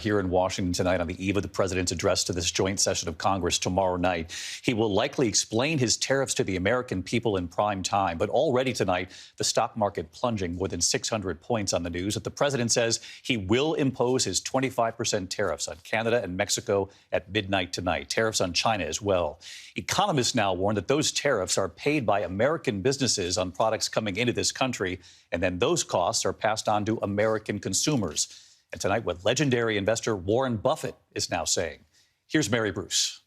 Here in Washington tonight on the eve of the president's address to this joint session of Congress tomorrow night. He will likely explain his tariffs to the American people in prime time. But already tonight, the stock market plunging more than 600 points on the news that the president says he will impose his 25% tariffs on Canada and Mexico at midnight tonight. Tariffs on China as well. Economists now warn that those tariffs are paid by American businesses on products coming into this country, and then those costs are passed on to American consumers. And tonight, what legendary investor Warren Buffett is now saying. Here's Mary Bruce.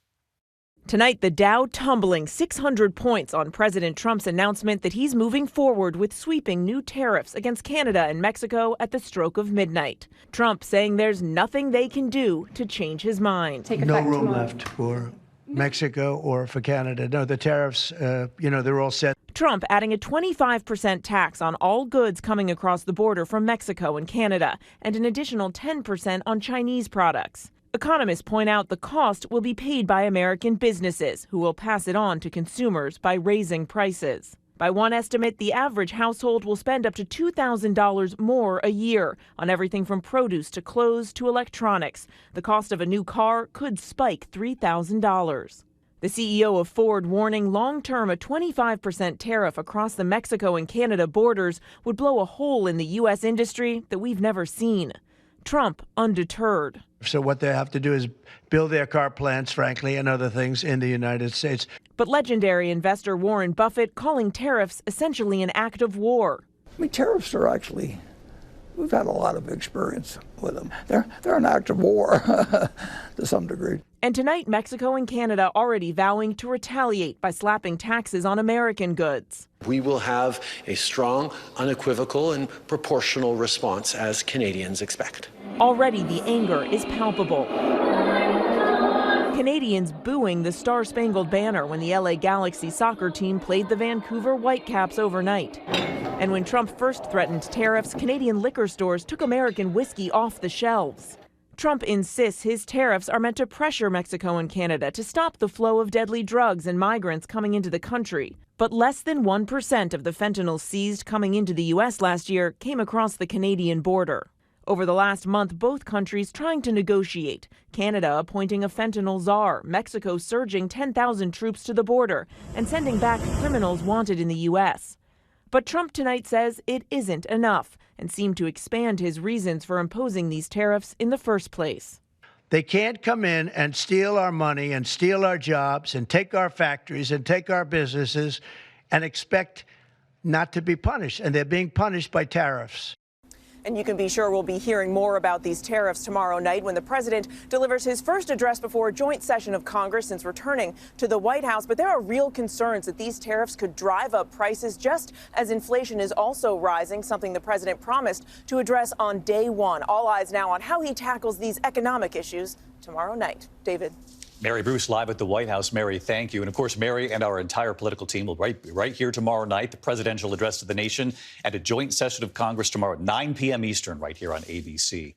Tonight, the Dow tumbling 600 points on President Trump's announcement that he's moving forward with sweeping new tariffs against Canada and Mexico at the stroke of midnight. Trump saying there's nothing they can do to change his mind. No room left for Mexico or for Canada. No, the tariffs, they're all set. Trump adding a 25% tax on all goods coming across the border from Mexico and Canada, and an additional 10% on Chinese products. Economists point out the cost will be paid by American businesses, who will pass it on to consumers by raising prices. By one estimate, the average household will spend up to $2,000 more a year on everything from produce to clothes to electronics. The cost of a new car could spike $3,000. The CEO of Ford warning long-term a 25% tariff across the Mexico and Canada borders would blow a hole in the U.S. industry that we've never seen. Trump undeterred. So what they have to do is build their car plants, frankly, and other things in the United States. But legendary investor Warren Buffett calling tariffs essentially an act of war. Tariffs are actually, we've had a lot of experience with them. They're an act of war to some degree. And tonight, Mexico and Canada already vowing to retaliate by slapping taxes on American goods. We will have a strong, unequivocal, and proportional response as Canadians expect. Already the anger is palpable. Canadians booing the Star-Spangled Banner when the LA Galaxy soccer team played the Vancouver Whitecaps overnight. And when Trump first threatened tariffs, Canadian liquor stores took American whiskey off the shelves. Trump insists his tariffs are meant to pressure Mexico and Canada to stop the flow of deadly drugs and migrants coming into the country. But less than 1% of the fentanyl seized coming into the U.S. last year came across the Canadian border. Over the last month, both countries trying to negotiate. Canada appointing a fentanyl czar, Mexico surging 10,000 troops to the border and sending back criminals wanted in the U.S. But Trump tonight says it isn't enough and seemed to expand his reasons for imposing these tariffs in the first place. They can't come in and steal our money and steal our jobs and take our factories and take our businesses and expect not to be punished. And they're being punished by tariffs. And you can be sure we'll be hearing more about these tariffs tomorrow night when the president delivers his first address before a joint session of Congress since returning to the White House. But there are real concerns that these tariffs could drive up prices just as inflation is also rising, something the president promised to address on day one. All eyes now on how he tackles these economic issues tomorrow night. David. Mary Bruce live at the White House. Mary, thank you. And of course, Mary and our entire political team will be right here tomorrow night, the presidential address to the nation and a joint session of Congress tomorrow at 9 p.m. Eastern right here on ABC.